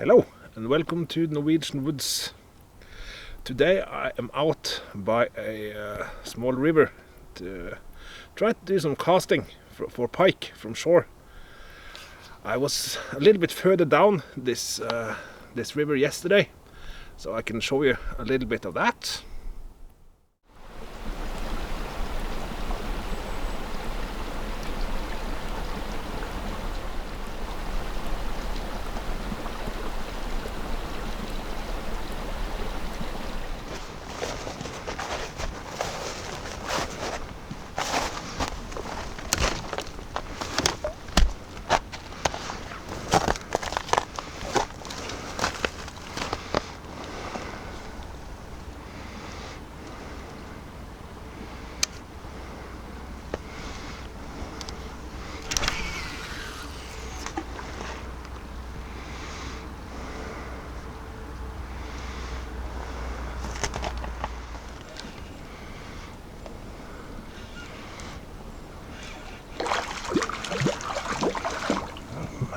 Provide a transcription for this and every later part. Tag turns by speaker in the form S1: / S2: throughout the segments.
S1: Hello and welcome to Norwegian Woods. Today I am out by a small river to try to do some casting for pike from shore. I was a little bit further down this river yesterday, so I can show you a little bit of that.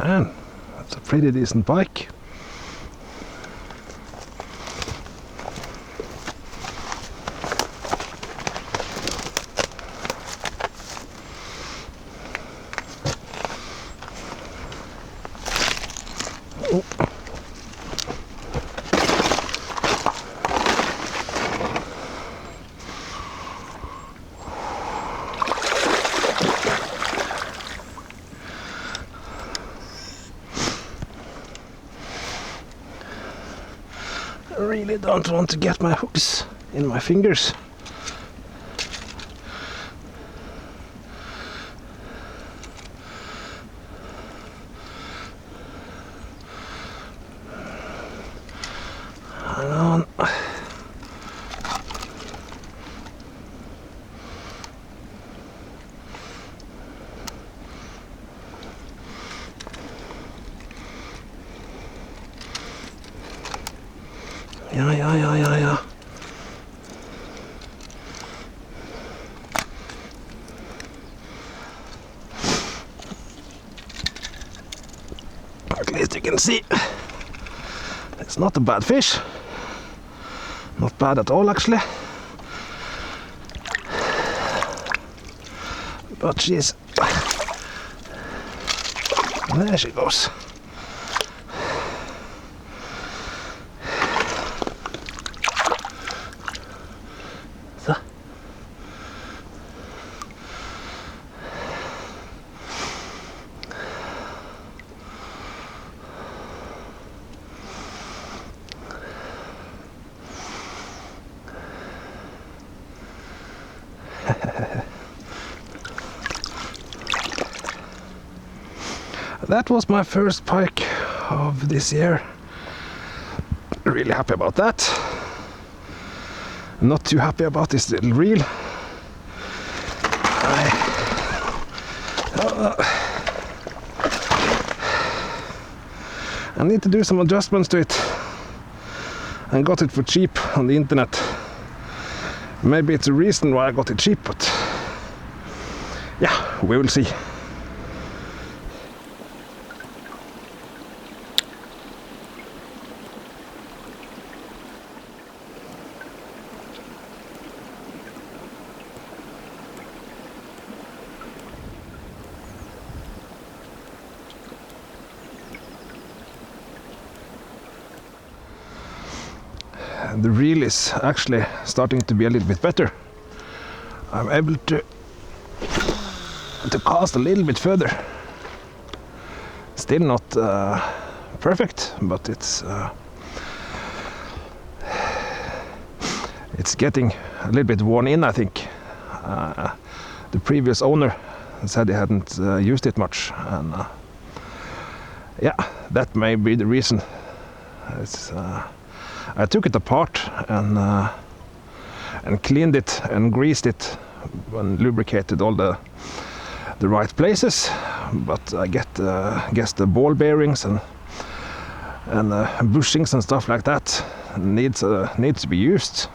S1: Man, that's a pretty decent pike. Oh. I really don't want to get my hooks in my fingers. Hang on. Ja. At least you can see it's not a bad fish. Not bad at all, actually. But she's... There she goes. So. That was my first pike of this year. Really happy about that. Not too happy about this little reel. I need to do some adjustments to it. I got it for cheap on the internet. Maybe it's a reason why I got it cheap, but yeah, we will see. The reel is actually starting to be a little bit better. I'm able to cast a little bit further. Still not perfect, but it's getting a little bit worn in, I think. The previous owner said he hadn't used it much, and yeah, that may be the reason. I took it apart and cleaned it and greased it and lubricated all the right places, but I guess the ball bearings and bushings and stuff like that needs to be used.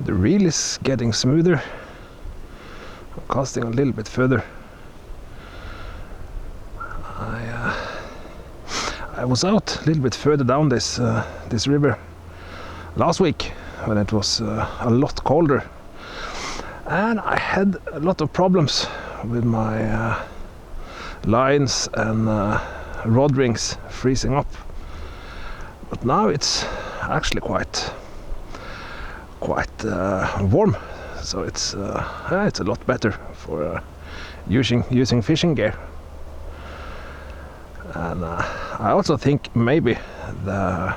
S1: The reel is getting smoother. I'm casting a little bit further. I was out a little bit further down this river last week when it was a lot colder, and I had a lot of problems with my lines and rod rings freezing up. But now it's actually quite warm, so it's a lot better for using fishing gear. And I also think maybe the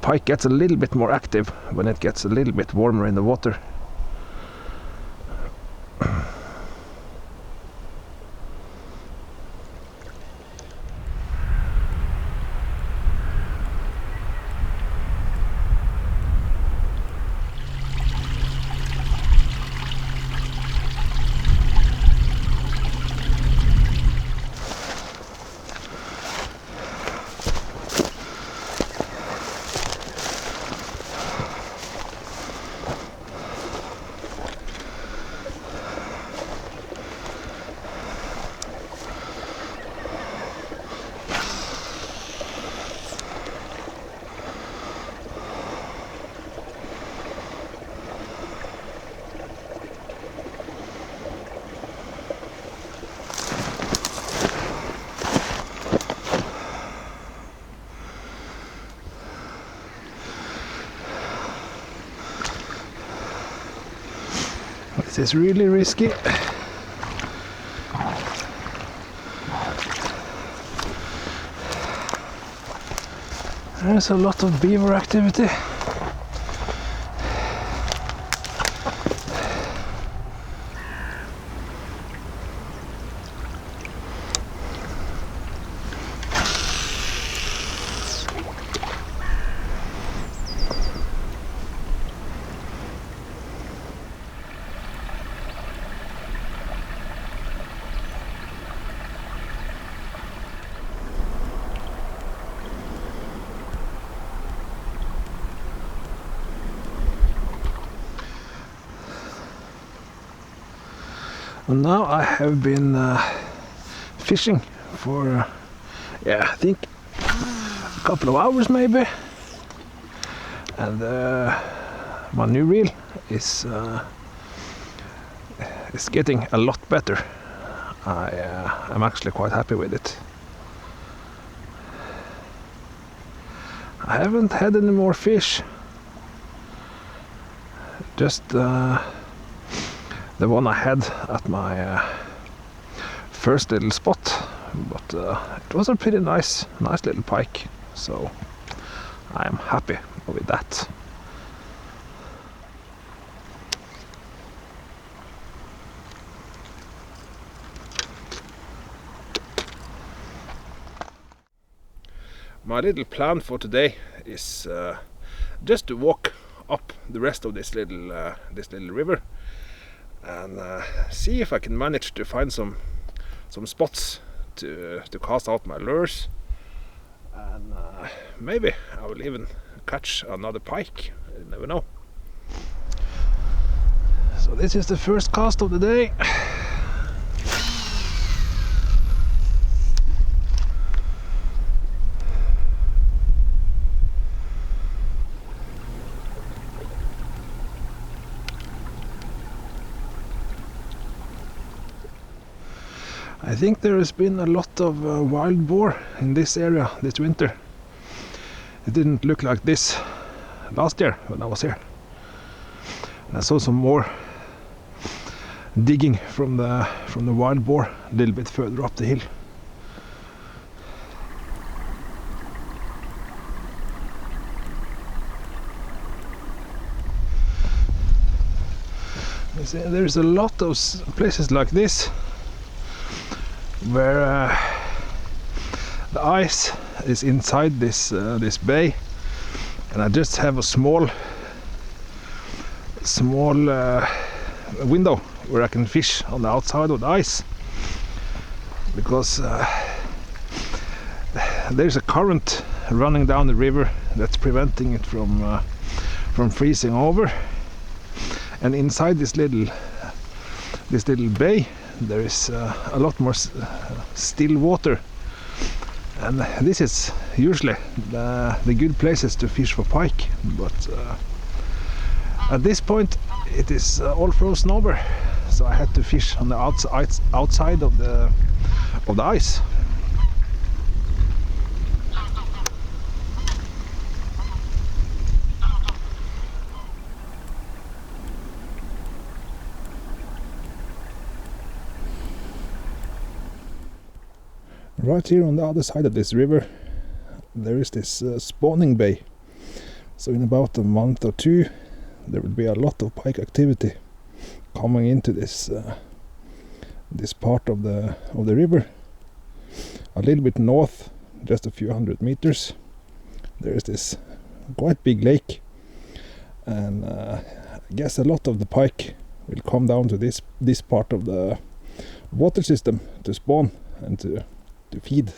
S1: pike gets a little bit more active when it gets a little bit warmer in the water. This is really risky. There's a lot of beaver activity. And now I have been fishing for I think a couple of hours maybe, and my new reel is getting a lot better. I'm actually quite happy with it. I haven't had any more fish, just the one I had at my first little spot, but it was a pretty nice little pike, so I am happy with that. My little plan for today is just to walk up the rest of this little river and see if I can manage to find some spots to cast out my lures, and maybe I will even catch another pike. You never know. So this is the first cast of the day. I think there has been a lot of wild boar in this area this winter. It didn't look like this last year when I was here. And I saw some more digging from the wild boar a little bit further up the hill. You see, there's a lot of places like this where the ice is inside this bay, and I just have a small window where I can fish on the outside of the ice, because there's a current running down the river that's preventing it from freezing over, and inside this little bay there is a lot more still water, and this is usually the good places to fish for pike, but at this point it is all frozen over, so I had to fish on the outside of the ice. Right here on the other side of this river there is this spawning bay, so in about a month or two there will be a lot of pike activity coming into this part of the river. A little bit north, just a few hundred meters, there is this quite big lake, and I guess a lot of the pike will come down to this part of the water system to spawn and to feed.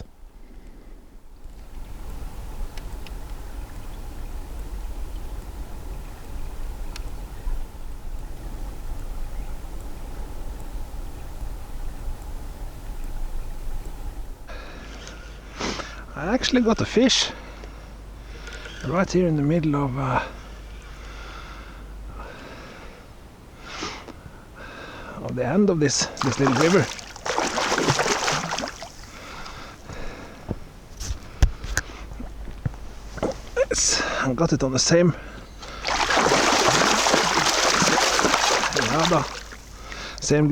S1: I actually got a fish right here in the middle of the end of this little river. I got it on the same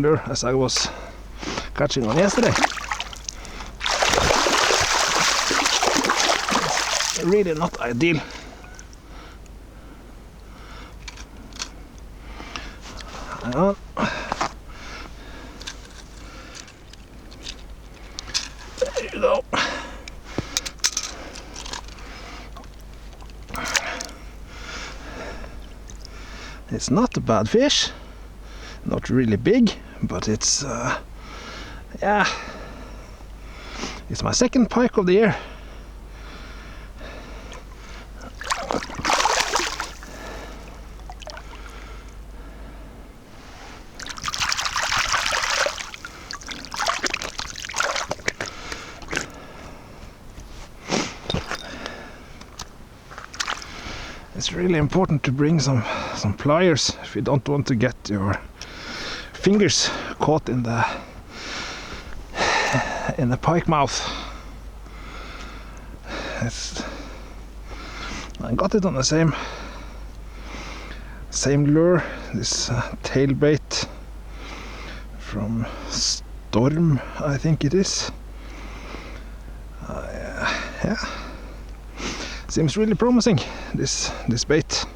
S1: lure as I was catching on yesterday. Really not ideal. Hang on. There you go. It's not a bad fish, not really big, but it's yeah, it's my second pike of the year. It's really important to bring some pliers if you don't want to get your fingers caught in the pike mouth. I got it on the same lure, this tail bait from Storm, I think it is. Yeah. Seems really promising, this bait.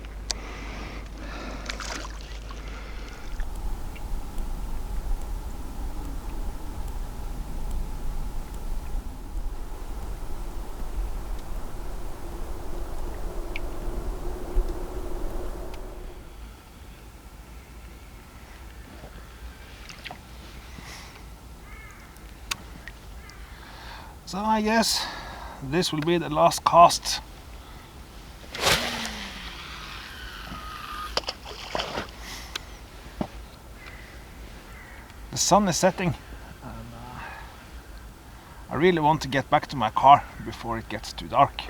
S1: So I guess this will be the last cast. The sun is setting, and I really want to get back to my car before it gets too dark.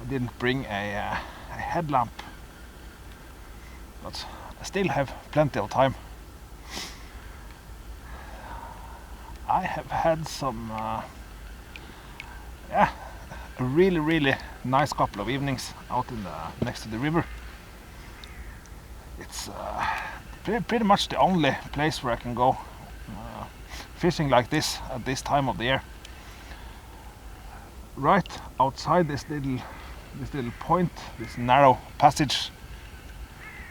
S1: I didn't bring a headlamp, but I still have plenty of time. I have had some a really nice couple of evenings out in next to the river. It's pretty much the only place where I can go fishing like this at this time of the year. Right outside this little point, this narrow passage,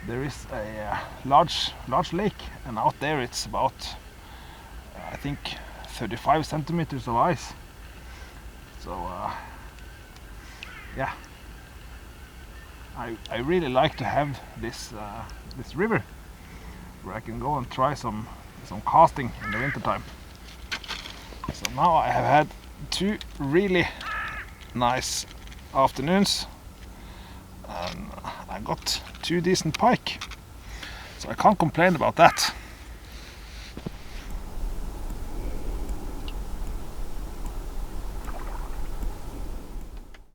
S1: there is a large lake, and out there it's about I think 35 centimeters of ice. So yeah, I really like to have this river where I can go and try some casting in the winter time. So now I have had 2 really nice afternoons. and I got 2 decent pike, so I can't complain about that.